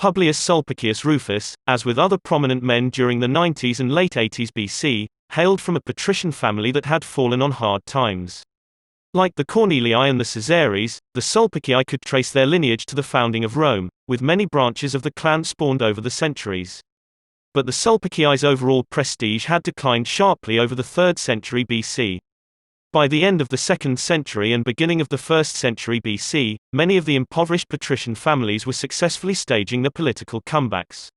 Publius Sulpicius Rufus, as with other prominent men during the 90s and late 80s BC, hailed from a patrician family that had fallen on hard times. Like the Cornelii and the Caesares, the Sulpicii could trace their lineage to the founding of Rome, with many branches of the clan spawned over the centuries. But the Sulpicii's overall prestige had declined sharply over the 3rd century BC. By the end of the 2nd century and beginning of the 1st century BC, many of the impoverished patrician families were successfully staging their political comebacks.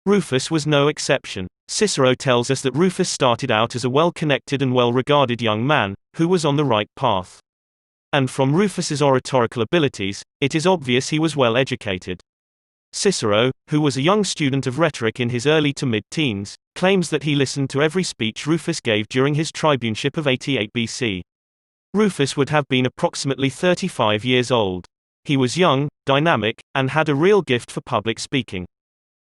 Rufus was no exception. Cicero tells us that Rufus started out as a well-connected and well-regarded young man, who was on the right path. And from Rufus's oratorical abilities, it is obvious he was well educated. Cicero, who was a young student of rhetoric in his early to mid-teens, claims that he listened to every speech Rufus gave during his tribuneship of 88 BC. Rufus would have been approximately 35 years old. He was young, dynamic, and had a real gift for public speaking.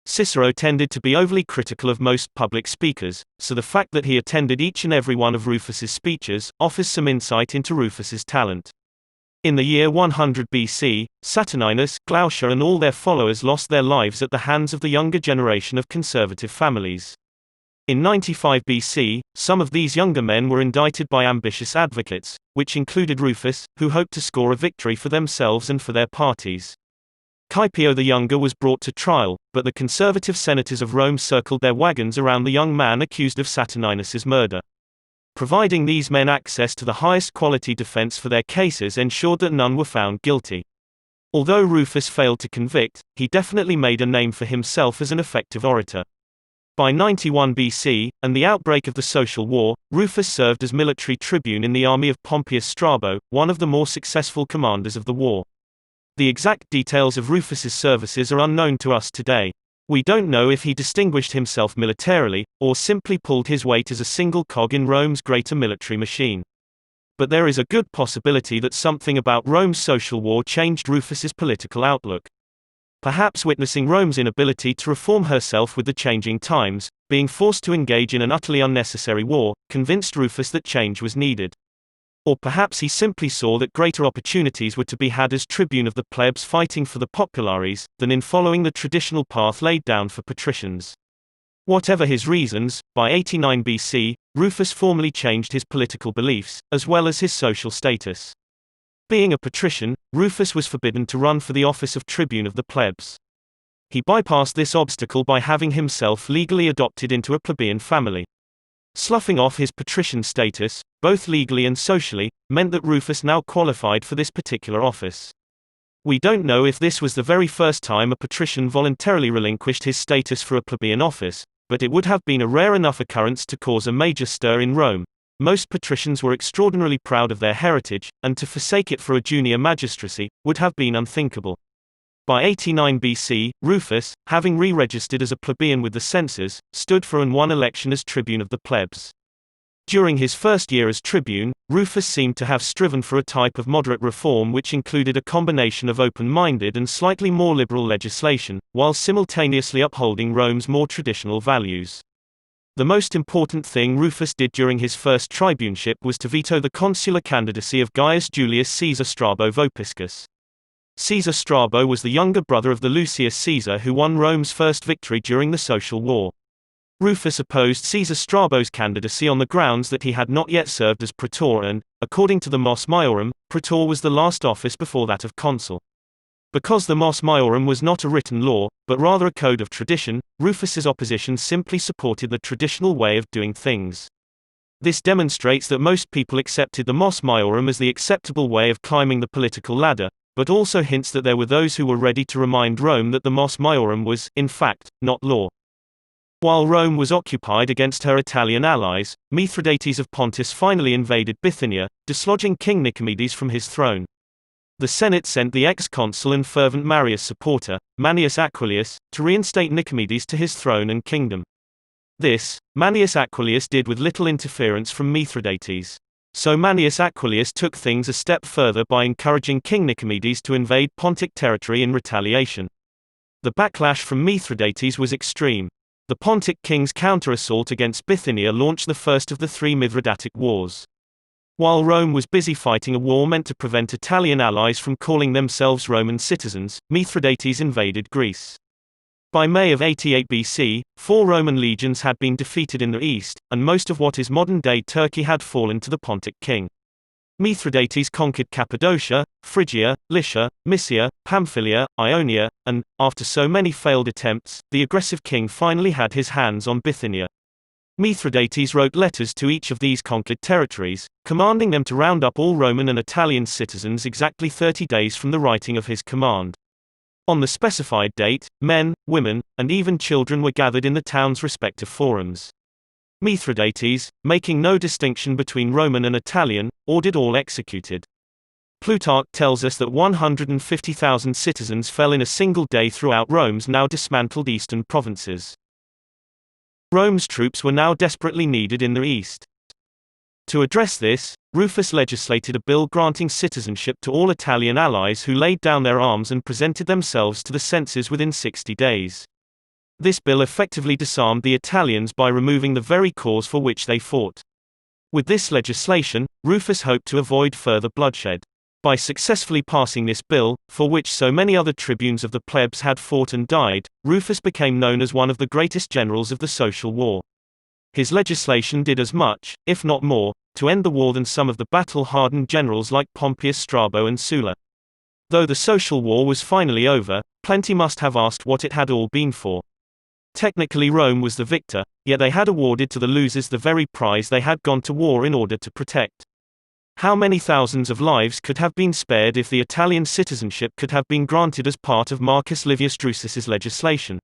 Cicero tended to be overly critical of most public speakers, so the fact that he attended each and every one of Rufus's speeches offers some insight into Rufus's talent. In the year 100 BC, Saturninus, Glaucia and all their followers lost their lives at the hands of the younger generation of conservative families. In 95 BC, some of these younger men were indicted by ambitious advocates, which included Rufus, who hoped to score a victory for themselves and for their parties. Caepio the Younger was brought to trial, but the conservative senators of Rome circled their wagons around the young man accused of Saturninus's murder. Providing these men access to the highest quality defense for their cases ensured that none were found guilty. Although Rufus failed to convict, he definitely made a name for himself as an effective orator. By 91 BC, and the outbreak of the Social War, Rufus served as military tribune in the army of Pompeius Strabo, one of the more successful commanders of the war. The exact details of Rufus's services are unknown to us today. We don't know if he distinguished himself militarily, or simply pulled his weight as a single cog in Rome's greater military machine. But there is a good possibility that something about Rome's social war changed Rufus's political outlook. Perhaps witnessing Rome's inability to reform herself with the changing times, being forced to engage in an utterly unnecessary war, convinced Rufus that change was needed. Or perhaps he simply saw that greater opportunities were to be had as tribune of the plebs fighting for the populares, than in following the traditional path laid down for patricians. Whatever his reasons, by 89 BC, Rufus formally changed his political beliefs, as well as his social status. Being a patrician, Rufus was forbidden to run for the office of tribune of the plebs. He bypassed this obstacle by having himself legally adopted into a plebeian family. Sloughing off his patrician status, both legally and socially, meant that Rufus now qualified for this particular office. We don't know if this was the very first time a patrician voluntarily relinquished his status for a plebeian office, but it would have been a rare enough occurrence to cause a major stir in Rome. Most patricians were extraordinarily proud of their heritage, and to forsake it for a junior magistracy would have been unthinkable. By 89 BC, Rufus, having re-registered as a plebeian with the censors, stood for and won election as tribune of the plebs. During his first year as tribune, Rufus seemed to have striven for a type of moderate reform which included a combination of open-minded and slightly more liberal legislation, while simultaneously upholding Rome's more traditional values. The most important thing Rufus did during his first tribuneship was to veto the consular candidacy of Gaius Julius Caesar Strabo Vopiscus. Caesar Strabo was the younger brother of the Lucius Caesar who won Rome's first victory during the Social War. Rufus opposed Caesar Strabo's candidacy on the grounds that he had not yet served as praetor and, according to the Mos Maiorum, praetor was the last office before that of consul. Because the Mos Maiorum was not a written law, but rather a code of tradition, Rufus's opposition simply supported the traditional way of doing things. This demonstrates that most people accepted the Mos Maiorum as the acceptable way of climbing the political ladder, but also hints that there were those who were ready to remind Rome that the Mos Maiorum was, in fact, not law. While Rome was occupied against her Italian allies, Mithridates of Pontus finally invaded Bithynia, dislodging King Nicomedes from his throne. The Senate sent the ex-consul and fervent Marius supporter, Manius Aquilius, to reinstate Nicomedes to his throne and kingdom. This, Manius Aquilius did with little interference from Mithridates. So Manius Aquilius took things a step further by encouraging King Nicomedes to invade Pontic territory in retaliation. The backlash from Mithridates was extreme. The Pontic king's counter-assault against Bithynia launched the first of the 3 Mithridatic wars. While Rome was busy fighting a war meant to prevent Italian allies from calling themselves Roman citizens, Mithridates invaded Greece. By May of 88 BC, 4 Roman legions had been defeated in the east, and most of what is modern-day Turkey had fallen to the Pontic king. Mithridates conquered Cappadocia, Phrygia, Lycia, Mysia, Pamphylia, Ionia, and, after so many failed attempts, the aggressive king finally had his hands on Bithynia. Mithridates wrote letters to each of these conquered territories, commanding them to round up all Roman and Italian citizens exactly 30 days from the writing of his command. On the specified date, men, women, and even children were gathered in the town's respective forums. Mithridates, making no distinction between Roman and Italian, ordered all executed. Plutarch tells us that 150,000 citizens fell in a single day throughout Rome's now dismantled eastern provinces. Rome's troops were now desperately needed in the east. To address this, Rufus legislated a bill granting citizenship to all Italian allies who laid down their arms and presented themselves to the census within 60 days. This bill effectively disarmed the Italians by removing the very cause for which they fought. With this legislation, Rufus hoped to avoid further bloodshed. By successfully passing this bill, for which so many other tribunes of the plebs had fought and died, Rufus became known as one of the greatest generals of the social war. His legislation did as much, if not more, to end the war than some of the battle-hardened generals like Pompeius Strabo and Sulla. Though the social war was finally over, plenty must have asked what it had all been for. Technically Rome was the victor, yet they had awarded to the losers the very prize they had gone to war in order to protect. How many thousands of lives could have been spared if the Italian citizenship could have been granted as part of Marcus Livius Drusus's legislation?